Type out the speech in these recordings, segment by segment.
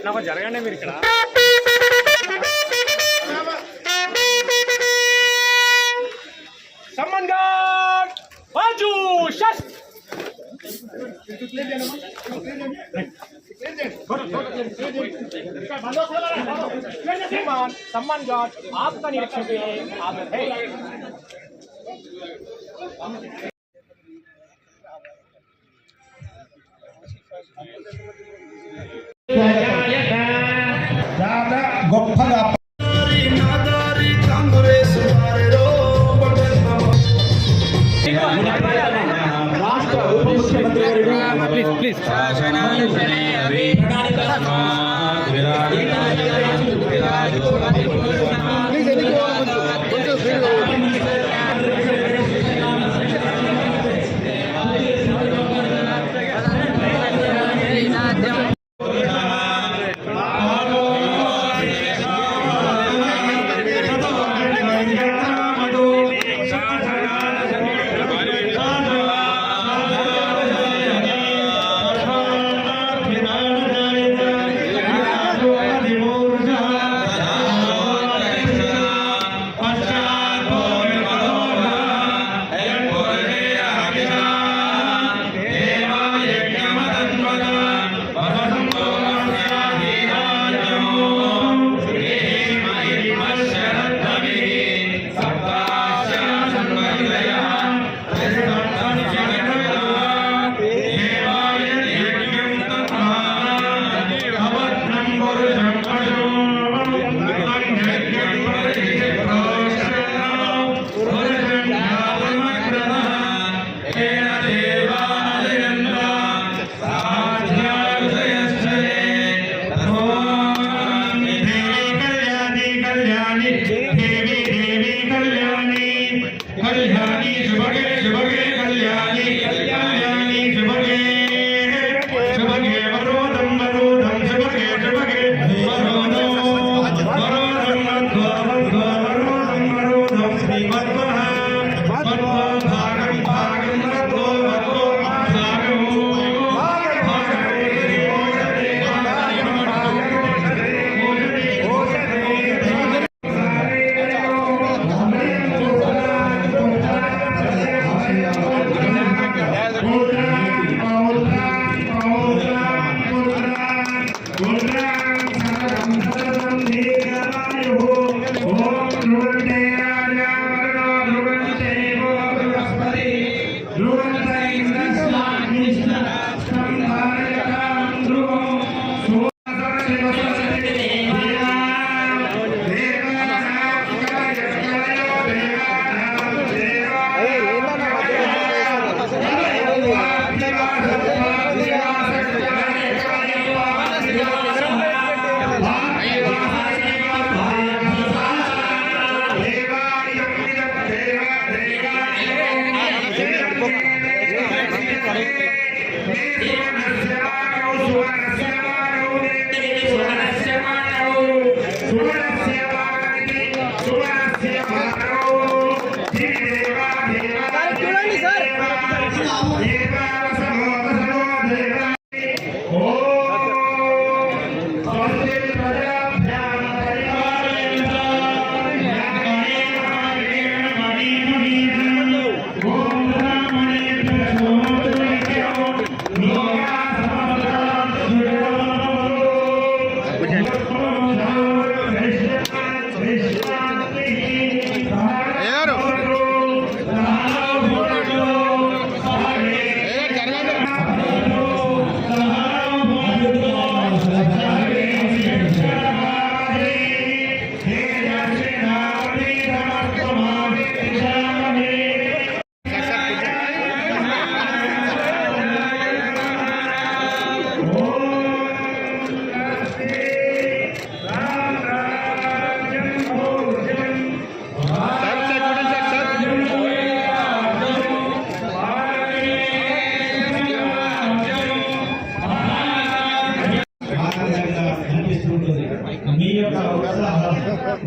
నాకు జరగండి మీరు ఇక్కడ సమ్మన్ గాడ్ బాజు షట్ सम्मान गार्ड आपका निरीक्षण के लिए आदर है। प्लीज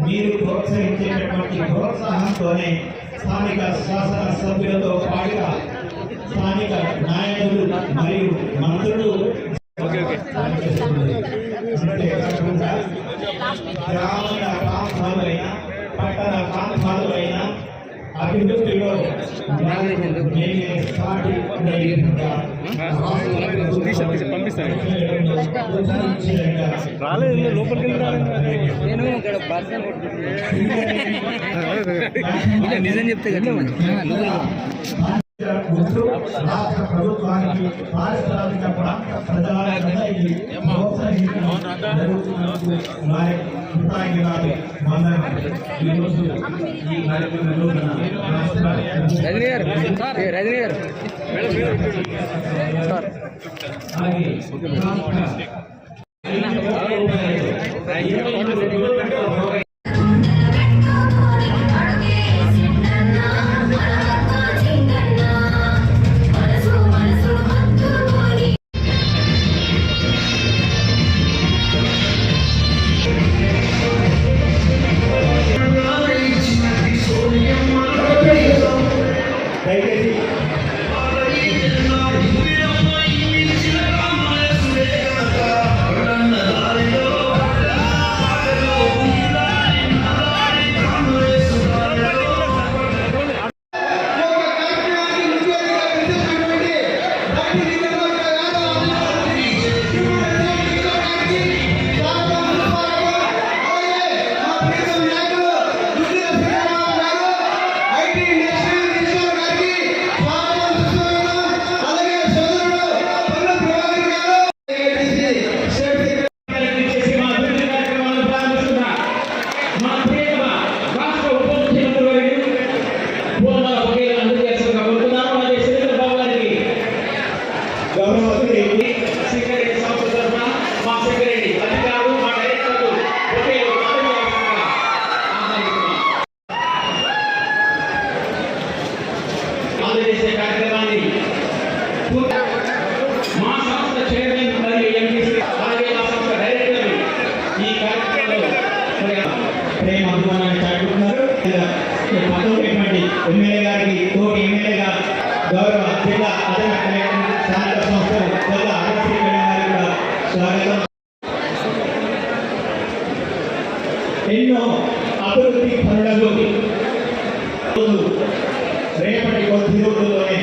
మీరు ప్రోత్సహించేటటువంటి ప్రోత్సాహంతోనే స్థానిక శాసన సభ్యులతో పాటుగా స్థానిక నాయకులు మరియు మంత్రులు ఓకే ఓకే గ్రామీణ ప్రాంతాలైన పట్టణ ప్రాంతాలైన అభివృద్ధిలో పంపిస్తాను రాలేదు లోపలికి నేను ఇక్కడ పర్సన్ నిజం చెప్తే కదా రాష్ట్ర ప్రభుత్వానికి పారిశ్రామిక ప్రాంత ప్రజానికి రజనీ గారు రజనీ గారు సార్ ఎమ్మెల్యే గారికి తోటి ఎమ్మెల్యేగా గౌరవ జిల్లా అదన కలెక్టర్ స్థానిక సంస్థలు జిల్లా అభివృద్ధి గారికి కూడా స్వాగతం. ఎన్నో అభివృద్ధి పనులకు రేపటి కొద్ది రోజుల్లోనే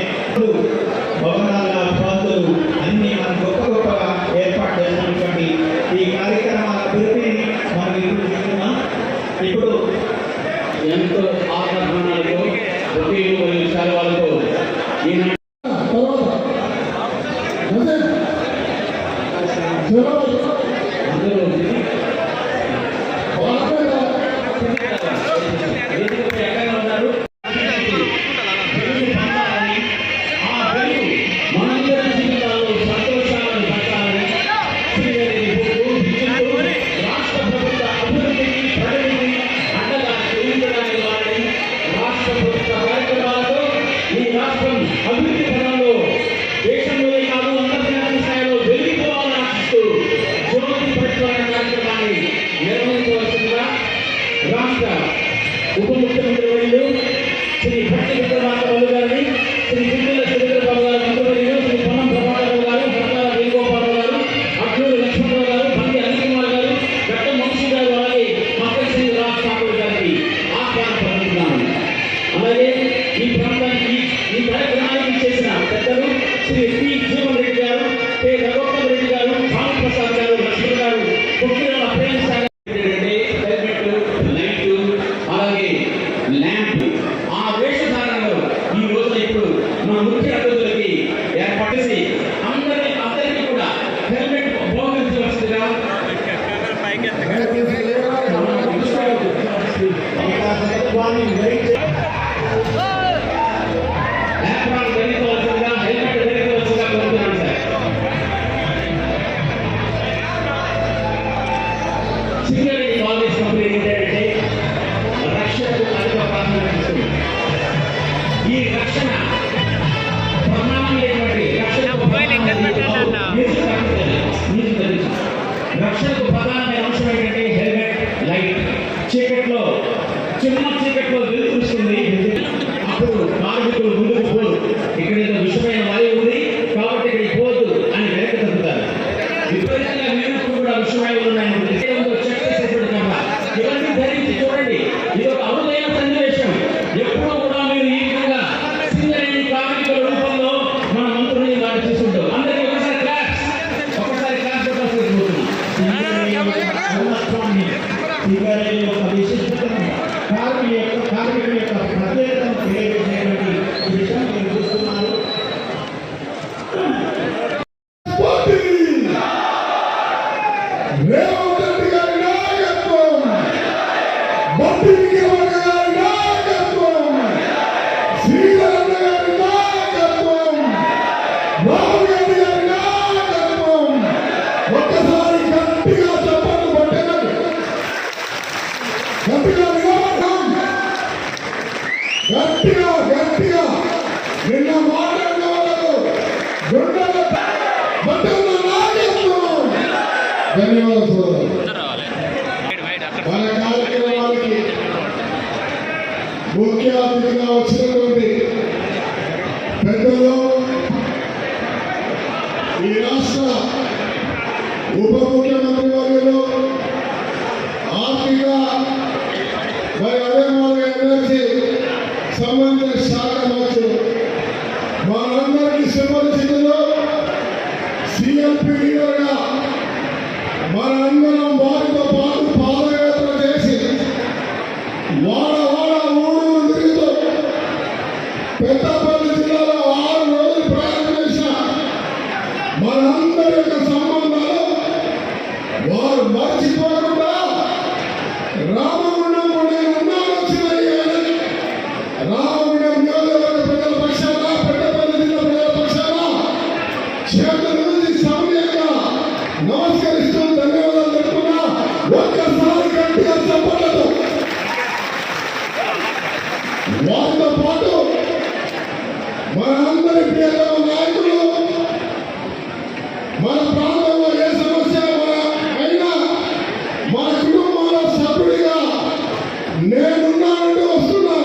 భవనాల పాత్రలు అన్ని మనం గొప్ప గొప్పగా ఏర్పాటు చేసినటువంటి ఈ కార్యక్రమాల అభివృద్ధిని మనం ఇప్పుడు చూస్తున్నాం. ఇప్పుడు ఎంతో ఆత్మజ్ఞానాలతో ఒకేలు మరియు సెలవులతో ఎక్కడ ఉన్నారు మనందరి జీవితాల్లో సంతోషాలను పట్టాలని రాష్ట్ర ప్రభుత్వ అభివృద్ధికి ప్రగతికి అండగా చూపించడానికి వారిని రాష్ట్ర ప్రభుత్వ కార్యక్రమాలతో ఈ రాష్ట్రం అభివృద్ధి పదంలో దేశంలోనే కాదు అంతర్జాతీయ స్థాయిలో వెలిగిపోవాలని ఆశిస్తూ జ్యోతి ప్రజ్వలన కార్యక్రమాన్ని నిర్వహించవలసిందిగా రాష్ట్ర ఉప ముఖ్యమంత్రి వర్యులు శ్రీ భట్టి విక్రమార్క గారిని, శ్రీ పిల్లల చంద్రబాబు గారు మంత్రివర్యులు, శ్రీ పొన్నం ప్రభాకర్ గారు, భర్తాల వేణుగోపాలరావు గారు, అడ్డూరు లక్ష్మణరావు గారు, బండి అనిల్కుమార్ గారు, గట్ట వంశీ గారు, అలాగే మక్కల శ్రీ రాజ్ ఠాకూర్ గారికి ఆహ్వానం పలుకుతున్నాను. అలాగే ఈ ప్రాంతానికి ఈ కార్యక్రమానికి చేసిన పెద్దలు శ్రీ పి జీవన్ రెడ్డి గారు, కె రఘోత్తమ్ రెడ్డి గారు, భాను ప్రసాద్ గారు, లక్ష్మణ్ గారు, పొక్కిరాల ప్రేమ్ సాగర్ అలాగే ల్యాంప్ ఆ వేషధారణలో ఈ రోజున ఇప్పుడు మన ముఖ్య అతిథులకి ఏర్పాటు చేసి అందరికీ కూడా హెల్మెట్ బహుకరించవలసిందిగా హెల్మెట్ ధరించవలసిందిగా కోరుతున్నాను సార్. సింగరేణి కాలేజ్ కంపెనీ ఏంటంటే రక్షణకు అధిక ప్రాధాన్యత ఇస్తుంది. ఈ రక్షణ ప్రధానమైనటువంటి రక్షణకు ప్రధానమైన అంశం ఏంటంటే హెల్మెట్ లైట్. చీకట్లో చిన్న చీకట్లో వెలుగుస్తుంది, అప్పుడు కార్మికులు ముందుకు పోరు. ఇక్కడ ఏదో విషమైన వాయువు ఉంది కాబట్టి ఇక్కడికి పోవద్దు అని వెనక్కి తగ్గుతారు. కార్యక్రమాన్ని సింగరేణి యొక్క విశిష్టతను కార్మికుల యొక్క ప్రత్యేకతను తెలియజేసేటువంటి విషయం మీరు చూస్తున్నారు. రేవంత్ రెడ్డి గారి నాయకత్వం, బట్టి విక్రమార్క గారి నాయకత్వం, శ్రీధరన్న గారి నాయకత్వం, రాహుల్ గాంధీ గారి నాయకత్వం. ఒక్కసారి గట్టిగా చప్పట్లు కొట్టండి. గట్టిగా నిలబడతాం. గట్టిగా నిన్న మాట్లాడిన వాళ్ళు గుండెల బట్టల నాయకత్వం. ధన్యవాదాలు. మన కార్యక్రమానికి ముఖ్య అతిథిగా వచ్చినటువంటి పెద్దలు, ఈ రాష్ట్ర ఉప ముఖ్యమంత్రి వర్యులు, ఆర్థిక మరి అదే మాదిరిగా ఎనర్జీ సంబంధిత శాఖ మంత్రులు, మనందరికీ సుపరిచితులు, సిఎల్పి లీడర్గా మనందరం వారితో పాటు పాదయాత్ర చేసి వాడ ఊరు తిరుగుతూ పెద్దపల్లి జిల్లాలో 6 రోజులు ప్రయాణం చేసిన మనందరి యొక్క సంబంధాలు వారు మర్చిపోకుండా రామగుండం నేను ఉన్నాను వచ్చినాయి. రామగుండం నియోజకవర్గ ప్రజల పక్షాన, పెద్దపల్లి జిల్లా ప్రజల పక్షాన చేతుల నుంచి సమయంగా నమస్కరిస్తూ ధన్యవాదాలు చెప్తున్నా. ఒక్కసారి గట్టిగా చెప్పలేదు. వారితో పాటు మనందరి ప్రియతమ నాయకులు, మన ప్రాంతంలో ఏ సమస్య అయినా మన కుటుంబంలో సభ్యుడిగా నేనున్నానంటూ వస్తున్నా.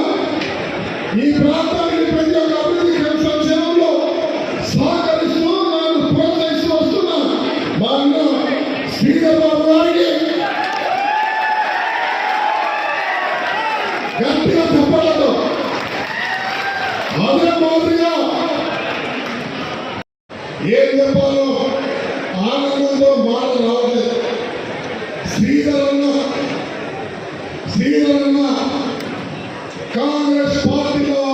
ఈ ప్రాంతానికి ప్రతి ఒక్క అభివృద్ధి సంక్షేమంలో సహకరిస్తూ నన్ను ప్రోత్సహిస్తూ వస్తున్నా. మా అన్న శ్రీధర్ బాబు గారికి గట్టిగా చెప్పలేదు. అదే మాదిరిగా ఏం చెప్పాలో ఆనందంతో మాట రావట్లేదు. శ్రీధరన్న కాంగ్రెస్ పార్టీలో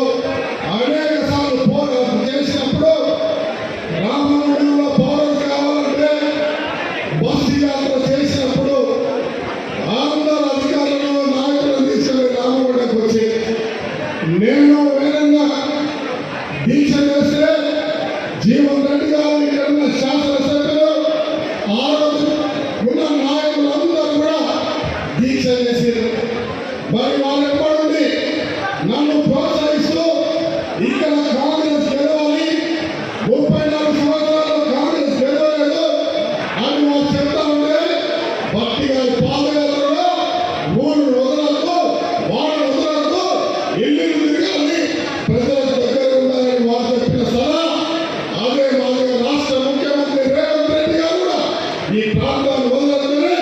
అనేక సార్లు పోరాటం చేసినప్పుడు రామగుండంలో పౌరం కావాలంటే బస్సు యాత్ర చేసినప్పుడు అందరు అధికారులను నాయకులను తీసుకుని రామగుండకు వచ్చి నేను వేరంగా దీక్ష చేస్తే జీవన్ రెడ్డి గారు ఇక్కడ ఉన్న శాసనసభ్యులు ఆ రోజు ఉన్న నాయకులందరూ కూడా దీక్ష చేశారు. మరి వాళ్ళు ఎప్పటి నన్ను ప్రోత్సహిస్తూ ఇక్కడ కాంగ్రెస్ గెలవాలి, 34 సంవత్సరాలు కాంగ్రెస్ గెలవలేదు అని వాళ్ళు చెప్తా ఉంటే భక్తి గారి పాదయాత్రలో ఊరు వదలదు, వాళ్ళు వదలదు, ఇల్లు తిరగాలి, ప్రజల దగ్గర ఉండాలని వాళ్ళు చెప్పిన సలహా అదే మాదిరిగా రాష్ట్ర ముఖ్యమంత్రి రేవంత్ రెడ్డి గారు కూడా ఈ ప్రాంతాన్ని వదలదని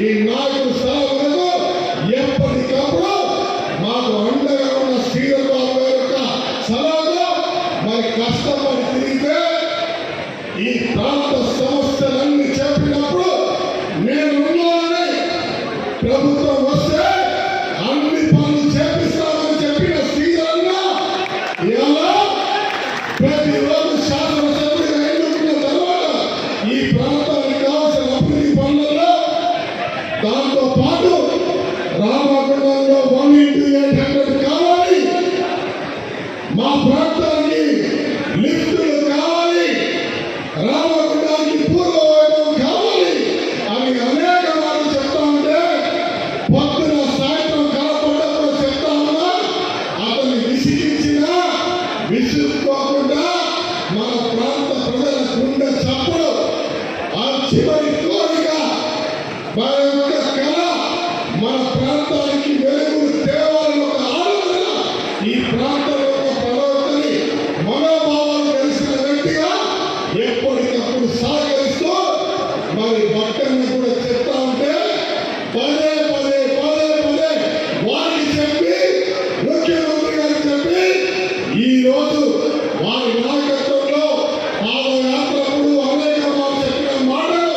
ఈ నాయకుడు సలహాలకు ఎప్పటికప్పుడు మాకు అండగా ఉన్న శ్రీధర్ బాబు గారి యొక్క సలహాలో మరి కష్టపడి తిరిగితే ఈ ప్రాంత సమస్యలన్నీ చెప్పినప్పుడు నేనున్నానని ప్రభుత్వం వస్తే అన్ని పనులు చేపిస్తామని చెప్పిన శ్రీధరన్న ఇలా ప్రతిరోజు శాసనసభ్యుడిగా ఎన్నుకున్న తర్వాత ఈ ప్రాంతానికి కావాల్సిన అభివృద్ధి పనులలో దాంతో పాటు రామగుండంలో 1:800 కావాలి, మా ప్రాంతానికి లిఫ్టులు కావాలి, రామగుండానికి పూర్వ వైభవం కావాలి అని అనేక మార్లు చెప్తా ఉంటే పొద్దున సాయంత్రం కనపడ్డప్పుడు చెప్తా ఉన్నా. అతన్ని విసిగించినా విసుక్కోకుండా మన ప్రాంత ప్రజల గుండె చప్పుడు ఆ చివరి కోరిక మన యొక్క కళ మన ప్రాంతానికి వెలుగులు తేవాలని ఒక ఆలోచన ఈ ప్రాంతంలో ఒక ప్రవర్తని మనోభావాలు తెలిసిన వ్యక్తిగా ఎప్పటికప్పుడు సహకరిస్తూ మరి భక్తులను కూడా చెప్తా ఉంటే పదే వారికి చెప్పి ముఖ్యమంత్రి గారికి చెప్పి ఈ రోజు వారి నాయకత్వంలో పాదయాత్రప్పుడు అనేక చెప్పిన మాటలు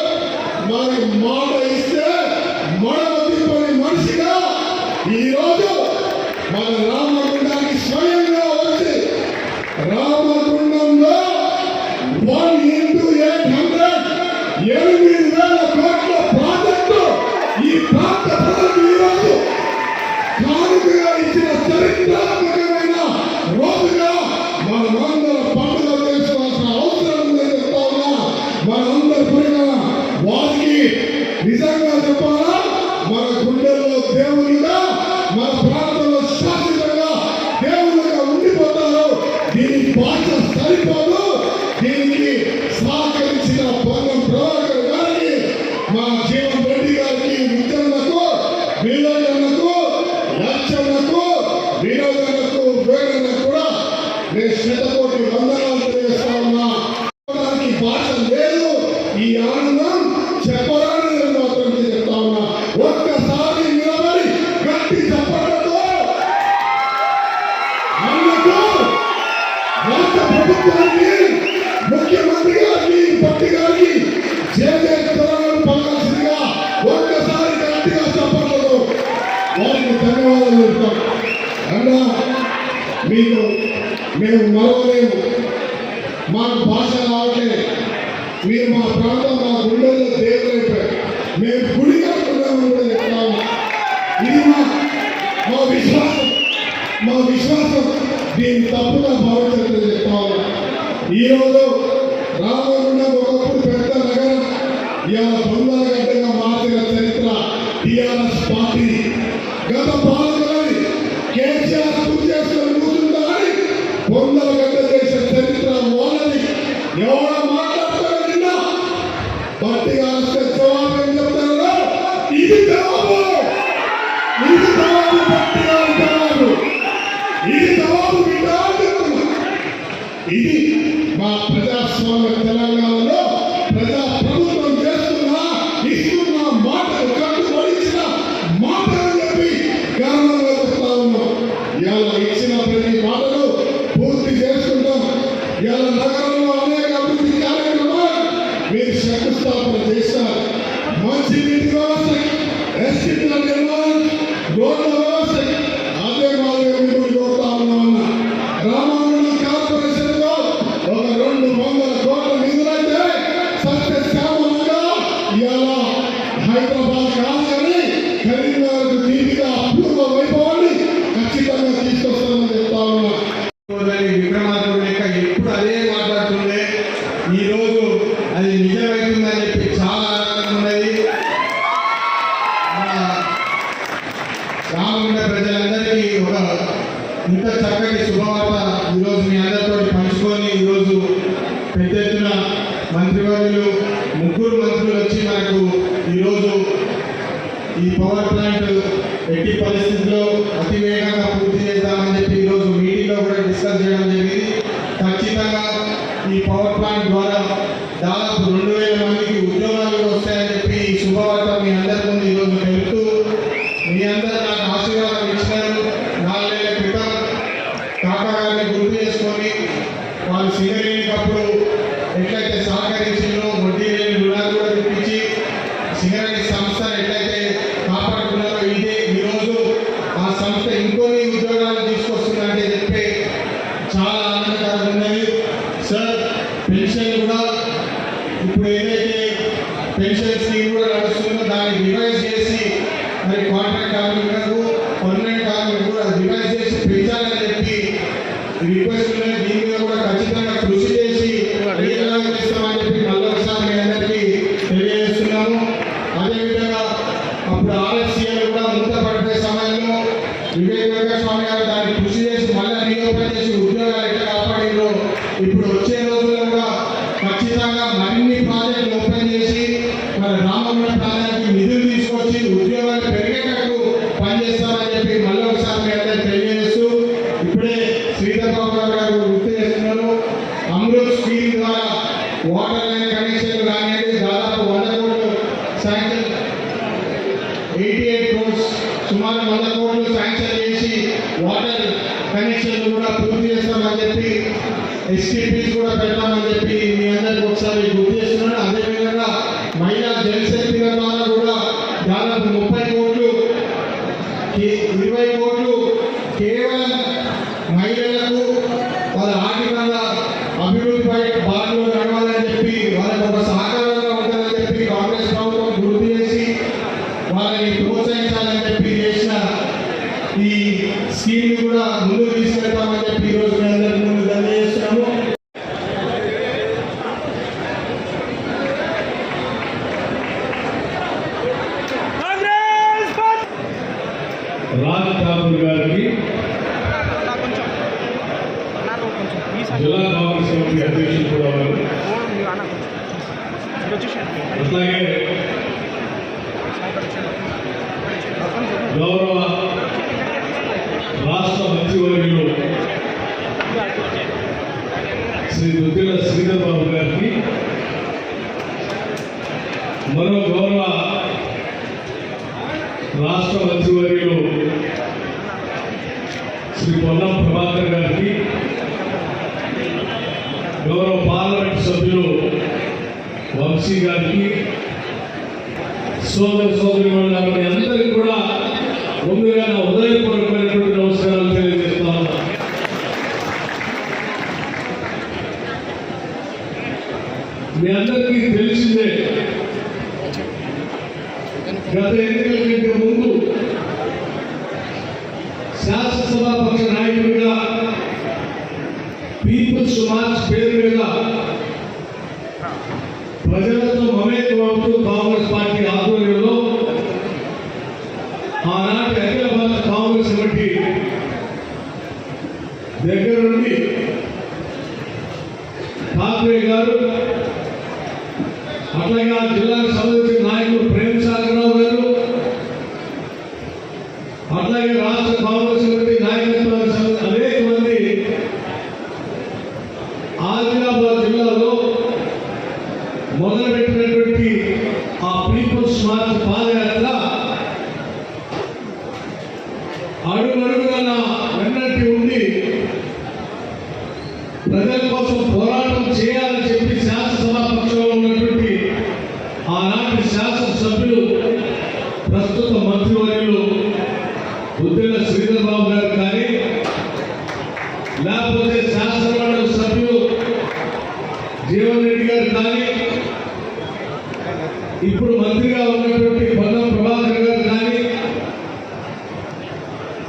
మరి మాట ఇస్తే మడమ నిజంగా చెప్పాలా మన గుండెల్లో దేవునిగా మన ప్రాంతంలో శాశ్వతంగా దేవునిగా ఉండిపోతారు. దీని భాష సరిపోదు. దీనికి సహకరించిన పొన్నం ప్రభాకర్ గారికి, మా జీవన్ రెడ్డి గారికి, విజయన్నకు, వినోదన్నకు, లక్ష్మణకు, వినోదన్నకు, వేణన్నకు కూడా నేను శతకోటి వందనాలు తెలియజేస్తా ఉన్నా. భాష లేదు. ఈ ఆనందం చెప్పరాని నేను మాత్రం చెప్తా ఉన్నా. ఒక్కసారి నిలబడి గట్టి చెప్పడంతో అందుకు రాష్ట్ర ప్రభుత్వానికి, ముఖ్యమంత్రి గారికి, పట్టి గారికి జయజయత్వాలను పలకాల్సిందిగా ఒక్కసారి గట్టిగా చెప్పడంతో వారికి ధన్యవాదాలు చెప్తాం. అన్నా మీకు మేము మరవలేము. మాకు భాష రావట్లేదు. మీరు మా ప్రాంతం, మా గుండెల్లో దేవులైపోయారు. మేము గుడి కట్టుకున్నామని కూడా చెప్తాము. ఇది మా విశ్వాసం, మా విశ్వాసం. దీన్ని తప్పుగా భావించట్లేదు చెప్తాము. ఈరోజు రామగుండం ఒకప్పుడు పెద్ద నగరం, ఇవాళ బొందలగడ్డగా మార్చిన చరిత్ర టిఆర్ఎస్ పార్టీ. గత పాలకులని కేసీఆర్ పూర్తి చేసుకొని కూర్చుంటారని బొందలగడ్డ చేసిన చరిత్ర వాళ్ళని. ఎవరో మాట్లాడతారో నిన్న పార్టీగా వస్తే జవాబు ఏం చెప్తారో ఇది జవాబు, ఇది జవాబు, పార్టీగా జవాబు, ఇది జవాబు బిడ్డా చెప్తున్నా. ఇది మా ప్రజాస్వామ్య తెలంగాణలో ప్రజా ప్రభుత్వం ఇస్తున్న మాటలు కట్టుబడిచిన మాటలు చెప్పి గర్వంగా చెప్తా ఉన్నాం. ఇలా ఇచ్చిన ప్రతి మాటలు పూర్తి చేసుకుంటాం. ఇలా నగరంలో అనేక అభివృద్ధి కార్యక్రమాలు మీరు శంకుస్థాపన చేస్తారు. మంచి నీటి వ్యవస్థ, ఎస్టీల నిర్మాణం, రోడ్ల వ్యవస్థ, అదే మాదిరిగా మీరు కోరుతా ఉన్నామన్నా. రామగుండం కార్పొరేషన్ లో ఒక 200 కోట్ల నిధులైతే సత్యశ్యామలంగా ఇలా హైదరాబాద్ కాదు కానీ కరీంనగర్ దీనిగా అపూర్వ వైభవాన్ని ఖచ్చితంగా తీసుకొస్తామని చెప్తా ఉన్నా. విక్రమార్కుడు లేక ఎప్పుడు అదే మాట్లాడుతుండే ఈ రోజు అది నిజమవుతుందని చెప్పి చాలా ఆనందంగా ఉన్నది. రామగుండ ప్రజలందరికీ ఒక ఇంత చక్కటి శుభవార్త ఈరోజు మీ అందరితో పంచుకొని ఈరోజు పెద్ద ఎత్తున మంత్రివర్యులు 3 మంత్రులు వచ్చి మనకు ఈరోజు ఈ పవర్ ప్లాంట్ ఎట్టి పరిస్థితుల్లో అతి వేగంగా పూర్తి చేద్దామని చెప్పి ఈరోజు మీటింగ్లో కూడా డిస్కస్ చేయడం జరిగింది. ఖచ్చితంగా ఈ పవర్ ప్లాంట్ ద్వారా దాదాపు 2000 మందికి ఉద్యోగాలు వస్తాయని చెప్పి ఈ శుభవార్త మీ అందరి ముందు ఈరోజు తెలుపుతూ, మీ అందరూ నాకు ఆశీర్వాదం ఇచ్చినారు. 4 ఏళ్ల క్రితం కాకా గారిని గుర్తు చేసుకొని వాళ్ళు సింగరేణికప్పుడు ఎట్లయితే సహకరించిందో వడ్డీ లేని రుణాలు కూడా తెప్పించి సింగరేణి సంస్థను ఎట్లయితే కాపాడుకున్నారో ఇదే ఈరోజు ఆ సంస్థ ఇంకొన్ని ఉద్యోగాలు తీసుకొస్తుందంటే చెప్పి చాలా ఆనందకరంగా ఉన్నది. సార్ పెన్షన్ కూడా ఇప్పుడు ఏదైతే పెన్షన్ స్కీమ్ కూడా నడుస్తుందో దాన్ని రివైజ్ చేసి మరి కాంట్రాక్ట్ కార్మికులకు, పర్మనెంట్ కార్మికులకు కూడా రివైజ్ చేసి పెంచాలని చెప్పి రిక్వెస్ట్ ఉన్నాయి. దీని మీద కూడా ఖచ్చితంగా కృషి చేసి చేస్తామని చెప్పి మళ్ళొకసారి మీ అందరికీ తెలియజేస్తున్నాము. అదేవిధంగా అప్పుడు ఆర్ఎస్సీఎల్ కూడా మూతపడిపోయే సమయంలో వివేక్ వెంకటస్వామి గారు దాన్ని కృషి చేసి మళ్ళీ రీఓపెన్ చేసి ఉద్యోగాలు ఎట్లా కాపాడిలో ఇప్పుడు వచ్చే రోజుల్లో కూడా ఖచ్చితంగా మరిన్ని ప్రాజెక్టులు ఓపెన్ చేసి మన రామగుండం ప్రాంతానికి నిధులు తీసుకొచ్చి ఉద్యోగాలు పెరిగేటట్టు పనిచేస్తామని చెప్పి మళ్ళీ ఒకసారి మీ అందరికీ తెలియజేస్తూ, ఇప్పుడే శ్రీధర్ బాబు గారు గుర్తు చేస్తున్నారు. అమృత్ స్కీమ్ ద్వారా వాటర్ లైన్ కనెక్షన్లు కానివ్వండి, దాదాపు 100 కోట్లు శాంక్షన్, 88 క్రోర్స్ సుమారు 100 కోట్లు శాంక్షన్ చేసి వాటర్ కనెక్షన్లు కూడా పూర్తి చేస్తామని చెప్పి ఎస్టీపీస్ కూడా పెడతామని చెప్పి మీ అందరికీ ఒకసారి గుర్తు చేస్తున్నాను. అదేవిధంగా మహిళా జనశక్తి ద్వారా కూడా దాదాపు 30 కోట్లు, 20 కోట్లు కేవలం మహిళలకు వాళ్ళ ఆర్థికంగా అభివృద్ధిపై బాటలో నడవాలని చెప్పి వాళ్ళకు ఒక సహకారంగా ఉంటుందని చెప్పి కాంగ్రెస్ ప్రభుత్వం గుర్తు చేసి వాళ్ళని ప్రోత్సహించాలని చెప్పి చేసిన ఈ స్కీమ్ కూడా ముందుకు తీసుకెళ్తామని చెప్పి ఈరోజు మీ అందరికీ ముందు తెలియజేస్తున్నాము. రాజ్ ఠాకూర్ గారికి, జిల్లా కాంగ్రెస్ కమిటీ అధ్యక్షులు కూడా వారు, అట్లాగే గౌరవ రాష్ట్ర మంత్రివర్యులు శ్రీ దుద్దిల శ్రీధర్ బాబు గారికి, మరో గౌరవ రాష్ట్ర మంత్రివర్యులు శ్రీ పొన్నం ప్రభాకర్ గారికి, గౌరవ పార్లమెంట్ సభ్యులు వంశీ గారికి, సోదరి అందరికీ కూడా ముందుగా నా హృదయపూర్వకమైనటువంటి నమస్కారాలు తెలియజేస్తా ఉన్నా. మీ అందరికీ తెలిసిందే, గత ఎన్నికల కంటే ముందు శాసనసభాపక్ష నాయకుడిగా పీపుల్స్ మార్చ్ పేరు మీద ప్రజలతో మమేకమవుతూ కాంగ్రెస్ పార్టీ ఆధ్వర్యంలో ఆనాటి అఖిల భారత కాంగ్రెస్ కమిటీ దగ్గర నుండి ఠాక్రే గారు, అట్లాగే ఆ జిల్లాకు సంబంధించిన నాయకులు ప్రేమ్ సాగరరావు గారు, అట్లాగే రాష్ట్ర కాంగ్రెస్ కమిటీ నాయకత్వానికి సంబంధించిన అనేక మంది ఆదిలాబాద్ జిల్లాలో మొదలుపెట్టినటువంటి ఆ పీపుల్స్ మార్చ్ పాదయాత్ర అడుగడుగున వెన్నట్టి ఉండి ప్రజల కోసం పోరాటం చేయాలని చెప్పి శాసనసభాపక్షంలో ఉన్నటువంటి ఆనాటి శాసనసభ్యులు ప్రస్తుత మంత్రివర్యులు దుద్దిల శ్రీధర్ బాబు గారు కానీ, లేకపోతే శాసనమండలి సభ్యులు జీవన్ రెడ్డి గారు కానీ, ఇప్పుడు మంత్రిగా ఉన్నటువంటి పొన్నం ప్రభాకర్ గారు కానీ,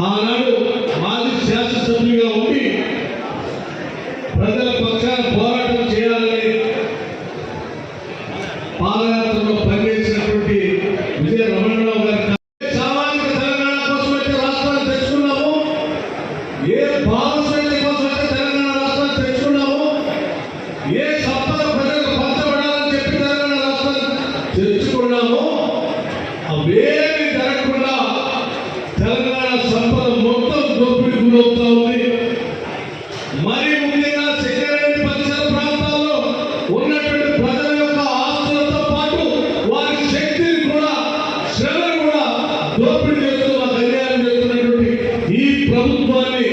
ఆనాడు మాజీ శాసనసభ్యులుగా ఉండి ప్రజల పక్షాన పోరాటం చేయాలని పాదయాత్రలో పనిచేసినటువంటి విజయ రమణరావు గారు, సామాజిక తెలంగాణ కోసమైతే రాష్ట్రాన్ని తెచ్చుకున్నాము, ఏ భావశైలి కోసమైతే తెలంగాణ రాష్ట్రాన్ని తెచ్చుకున్నాము, ఏ సంపద ప్రజలకు పంచబడాలని చెప్పి తెలంగాణ రాష్ట్రాన్ని తెచ్చుకున్నాము, అవేమి జరగకుండా తెలంగాణ సంపద మొత్తం దోపిడీ గురవుతా ఉంది. మరి ముఖ్యంగా సెక్రటరీ పరిసర ప్రాంతాల్లో ఉన్నటువంటి ప్రజల యొక్క ఆస్తులతో పాటు వారి శక్తిని కూడా, శ్రమను కూడా దోపిడీ చేస్తూ అన్యాయం చేస్తున్నటువంటి ఈ ప్రభుత్వాన్ని